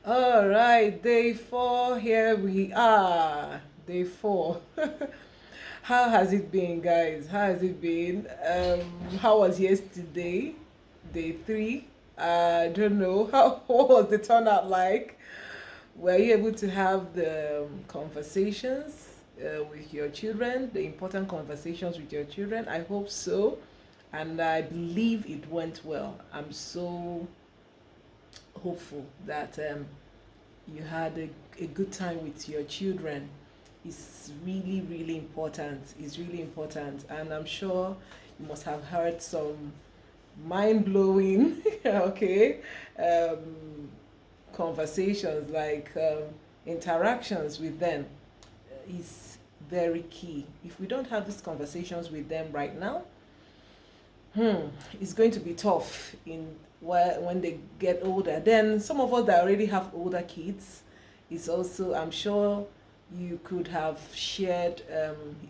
All right, day 4, here we are. Day 4. How has it been, guys? How has it been? How was yesterday? Day 3. I don't know. What was the turnout like? Were you able to have the conversations with your children, the important conversations with your children? I hope so. And I believe it went well. I'm so hopeful that you had a good time with your children. It's really, really important. It's really important. And I'm sure you must have heard some mind blowing, okay, um, conversations like interactions with them is very key. If we don't have these conversations with them right now, it's going to be tough in when they get older. Then some of us that already have older kids, is also, I'm sure you could have shared,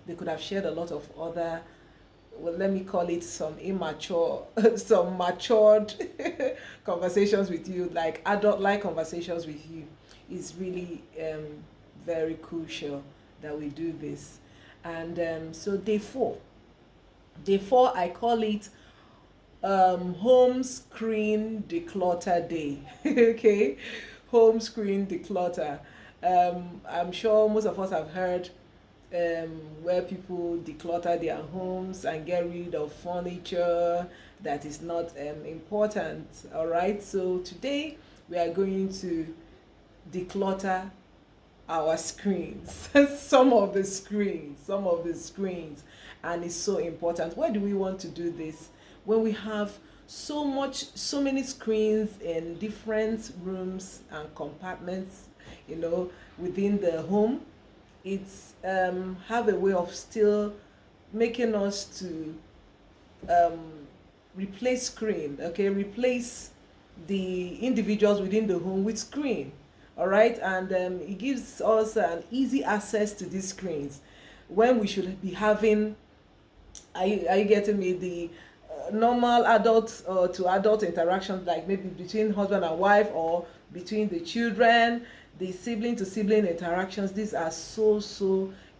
they could have shared a lot of other, well, let me call it some immature, some matured conversations with you, like adult-like conversations with you. Is really very crucial that we do this. And so day 4, I call it home screen declutter day. Okay, home screen declutter. I'm sure most of us have heard where people declutter their homes and get rid of furniture that is not important. All right, so today we are going to declutter our screens. Some of the screens, and it's so important. Why do we want to do this when we have so many screens in different rooms and compartments, within the home? It's have a way of still making us to um, replace screen, okay, replace the individuals within the home with screen. All right, and it gives us an easy access to these screens when we should be having, are you getting me, the normal adult to adult interactions, like maybe between husband and wife, or between the children, the sibling to sibling interactions. These are so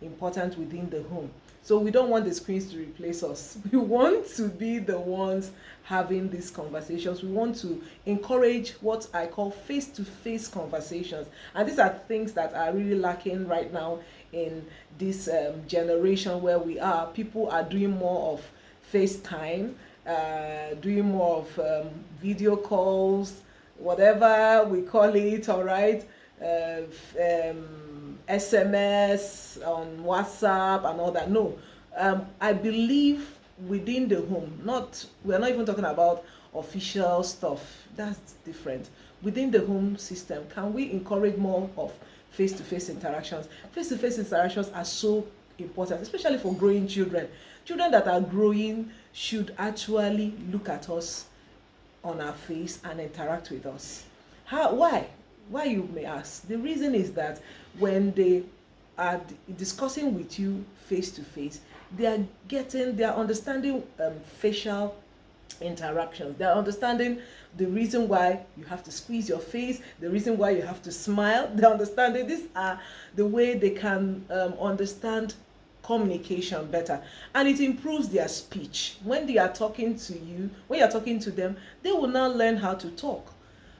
important within the home. So we don't want the screens to replace us. We want to be the ones having these conversations. We want to encourage what I call face-to-face conversations. And these are things that are really lacking right now in this generation where we are. People are doing more of FaceTime, doing more of video calls, whatever we call it, all right, SMS, on WhatsApp, and all that. No, I believe within the home, not, we're not even talking about official stuff. That's different. Within the home system, can we encourage more of face-to-face interactions? Face-to-face interactions are so important, especially for growing children. Children that are growing should actually look at us on our face and interact with us. Why, you may ask? The reason is that when they are discussing with you face to face, they are understanding facial interactions. They are understanding the reason why you have to squeeze your face, the reason why you have to smile. They're understanding. These are the way they can understand communication better, and it improves their speech. When they are talking to you, when you're talking to them, they will now learn how to talk.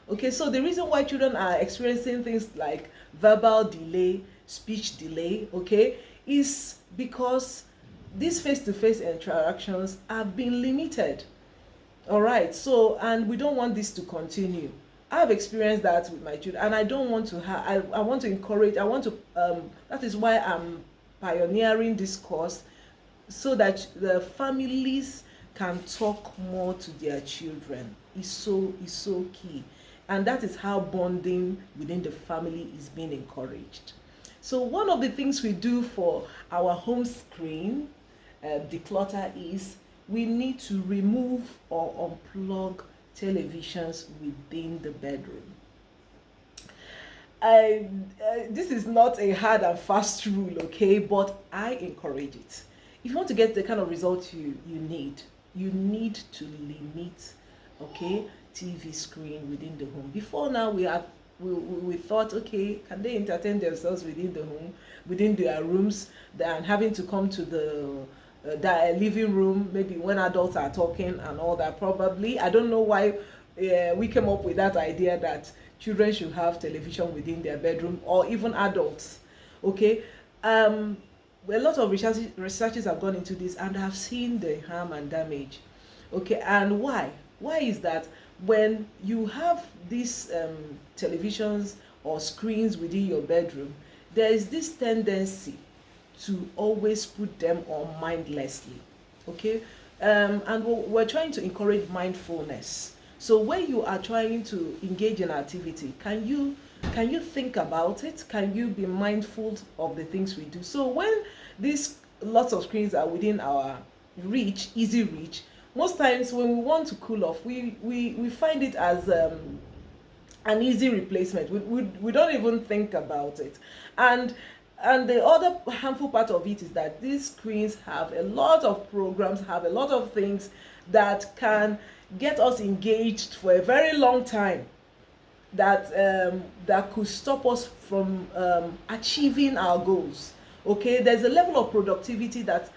Okay, so the reason why children are experiencing things like verbal delay, speech delay, okay, is because these face-to-face interactions have been limited. All right, so, and we don't want this to continue. I've experienced that with my children, and I don't want to have, I want to encourage, I want to, that is why I'm pioneering this course, so that the families can talk more to their children. Is so key, and that is how bonding within the family is being encouraged. So one of the things we do for our home screen declutter is we need to remove or unplug televisions within the bedroom. This is not a hard and fast rule, okay, but I encourage it. If you want to get the kind of results you need to limit, okay, TV screen within the home. Before now, we thought, okay, can they entertain themselves within the home, within their rooms, than having to come to the living room, maybe when adults are talking and all that. Probably, I don't know why we came up with that idea that children should have television within their bedroom, or even adults. Okay. A lot of researches have gone into this and have seen the harm and damage. Okay, and why is that? When you have these televisions or screens within your bedroom, there is this tendency to always put them on mindlessly. Okay, and we're trying to encourage mindfulness. So when you are trying to engage in activity, can you think about it? Can you be mindful of the things we do? So when these lots of screens are within our reach, easy reach, most times when we want to cool off, we find it as an easy replacement. We don't even think about it. And the other harmful part of it is that these screens have a lot of programs, have a lot of things that can get us engaged for a very long time, that could stop us from achieving our goals. Okay, there's a level of productivity that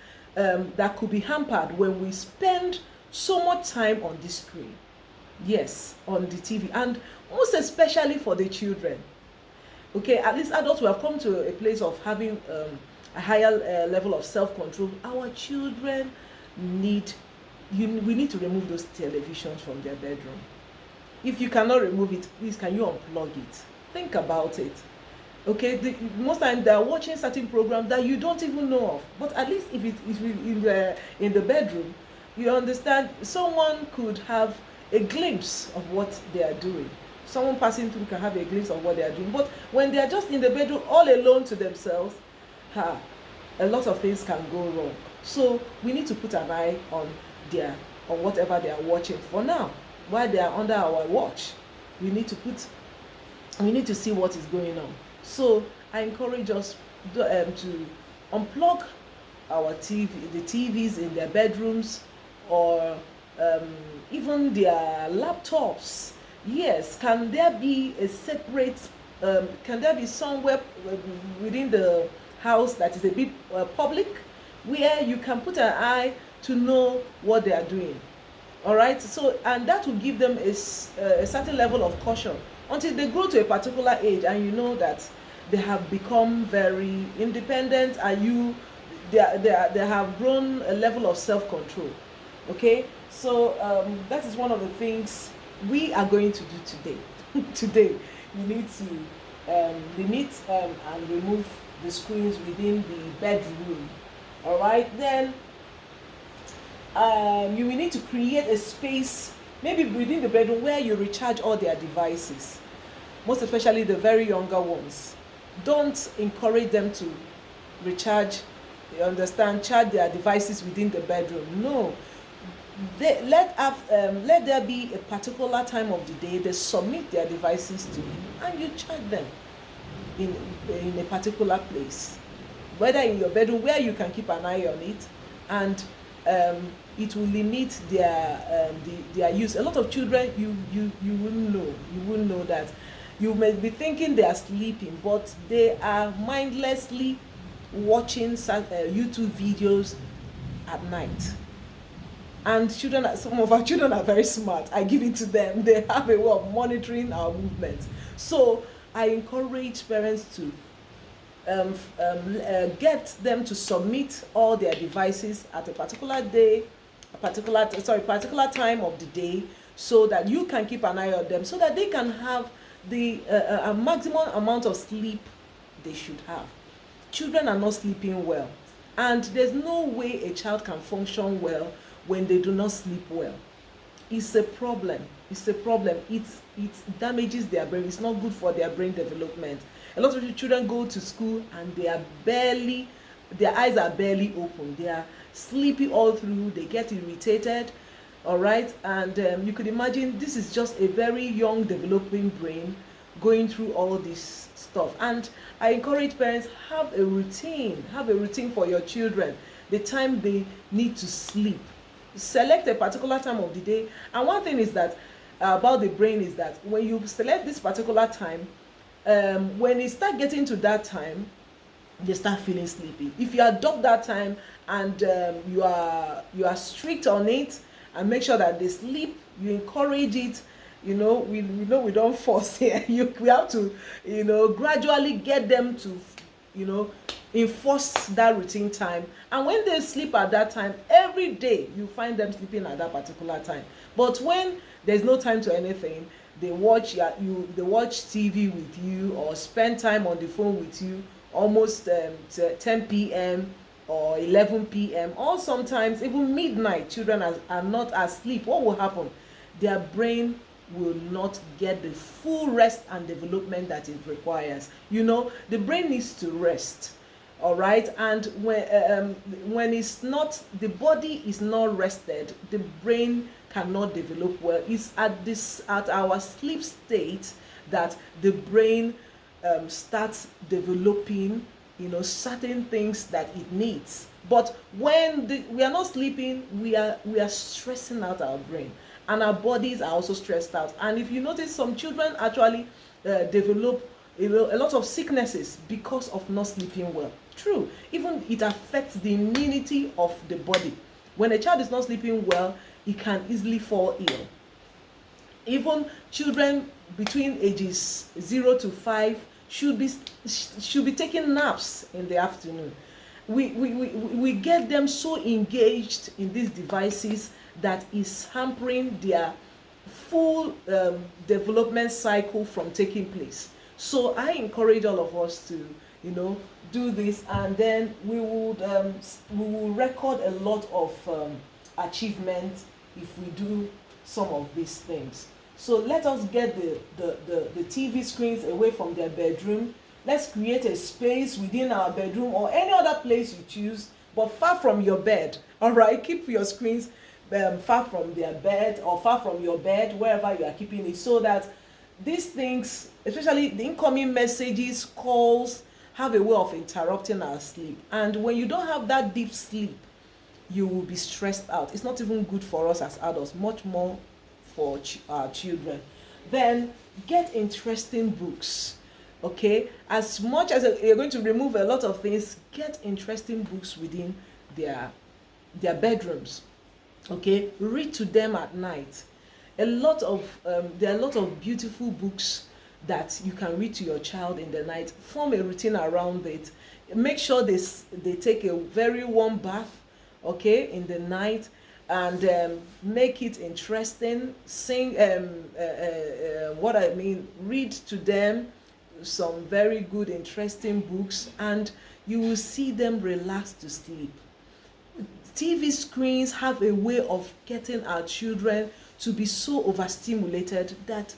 could be hampered when we spend so much time on this screen. Yes, on the TV, and most especially for the children. Okay, at least adults will have come to a place of having a higher level of self-control. Our children we need to remove those televisions from their bedroom. If you cannot remove it, please, can you unplug it? Think about it. Okay, most times they are watching certain programs that you don't even know of, but at least if in the bedroom, you understand, someone could have a glimpse of what they are doing. Someone passing through can have a glimpse of what they are doing. But when they are just in the bedroom all alone to themselves, a lot of things can go wrong. So we need to put an eye on whatever they are watching for now. While they are under our watch, we need to see what is going on. So I encourage us to unplug the TVs in their bedrooms, or even their laptops. Yes, can there be a separate, can there be somewhere within the house that is a bit public, where you can put an eye to know what they are doing? All right, so, and that will give them a certain level of caution until they grow to a particular age, and you know that they have become very independent, and they have grown a level of self-control. Okay, so that is one of the things we are going to do today. Today, we need to limit and remove the screens within the bedroom. All right, then you will need to create a space, maybe within the bedroom, where you recharge all their devices, most especially the very younger ones. Don't encourage them to recharge, charge their devices within the bedroom. No, let there be a particular time of the day they submit their devices to you, and you charge them in a particular place, whether in your bedroom, where you can keep an eye on it, and it will limit their use. A lot of children, you wouldn't know that. You may be thinking they are sleeping, but they are mindlessly watching YouTube videos at night. And some of our children are very smart. I give it to them. They have a way of monitoring our movements. So I encourage parents to get them to submit all their devices at a particular time of the day, so that you can keep an eye on them, so that they can have the maximum amount of sleep they should have. Children are not sleeping well, and there's no way a child can function well when they do not sleep well. It's a problem. It damages their brain. It's not good for their brain development. A lot of children go to school and their eyes are barely open. They are sleepy all through. They get irritated. All right, and you could imagine this is just a very young developing brain going through all this stuff. And I encourage parents, have a routine for your children, the time they need to sleep. Select a particular time of the day. And one thing is that about the brain is that when you select this particular time, When it start getting to that time, they start feeling sleepy. If you adopt that time and you are strict on it and make sure that they sleep, you encourage it. We don't force here. We have to gradually get them to enforce that routine time. And when they sleep at that time, every day you find them sleeping at that particular time. But when there's no time to anything, they watch TV with you or spend time on the phone with you almost 10 p.m. or 11 p.m. or sometimes even midnight. Children are not asleep. What will happen? Their brain will not get the full rest and development that it requires. The brain needs to rest. All right, and when it's not, the body is not rested, the brain cannot develop well. It's at our sleep state that the brain starts developing certain things that it needs. But when we are not sleeping, we are stressing out our brain, and our bodies are also stressed out. And if you notice, some children actually develop a lot of sicknesses because of not sleeping well. True, even it affects the immunity of the body. When a child is not sleeping well, he can easily fall ill. Even children between ages 0 to 5 should be taking naps in the afternoon. We get them so engaged in these devices that is hampering their full development cycle from taking place. So I encourage all of us to do this, and then we will record a lot of achievement if we do some of these things. So let us get the TV screens away from their bedroom. Let's create a space within our bedroom or any other place you choose, but far from your bed. All right, keep your screens far from their bed or far from your bed, wherever you are keeping it, so that these things, especially the incoming messages, calls, have a way of interrupting our sleep. And when you don't have that deep sleep, you will be stressed out. It's not even good for us as adults, much more for our children. Then get interesting books. Okay, as much as you're going to remove a lot of things, get interesting books within their bedrooms. Okay, read to them at night. There are a lot of beautiful books that you can read to your child in the night. Form a routine around it. Make sure they take a very warm bath, okay, in the night, and make it interesting. Sing read to them some very good, interesting books, and you will see them relax to sleep. TV screens have a way of getting our children to be so overstimulated that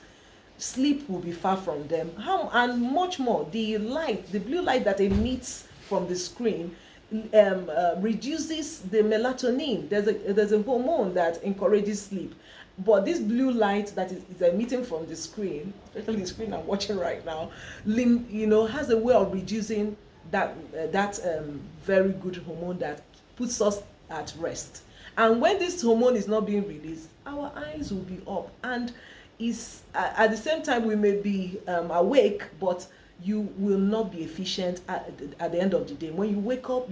sleep will be far from them. And much more, the blue light that emits from the screen reduces the melatonin. There's a hormone that encourages sleep. But this blue light that is emitting from the screen, especially the screen I'm watching right now, has a way of reducing that very good hormone that puts us at rest. And when this hormone is not being released, our eyes will be up, and at the same time we may be awake, but you will not be efficient at the end of the day. When you wake up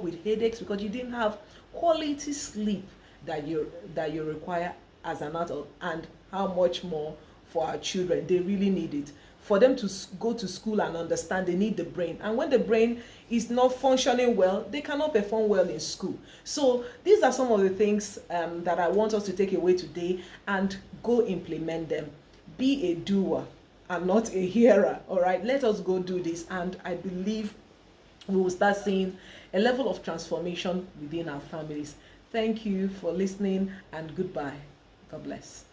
with headaches because you didn't have quality sleep that you require as an adult. And how much more for our children? They really need it. For them to go to school and understand, they need the brain. And when the brain is not functioning well, they cannot perform well in school. So these are some of the things that I want us to take away today and go implement them. Be a doer and not a hearer. All right, let us go do this, and I believe we will start seeing a level of transformation within our families. Thank you for listening, and goodbye. God bless.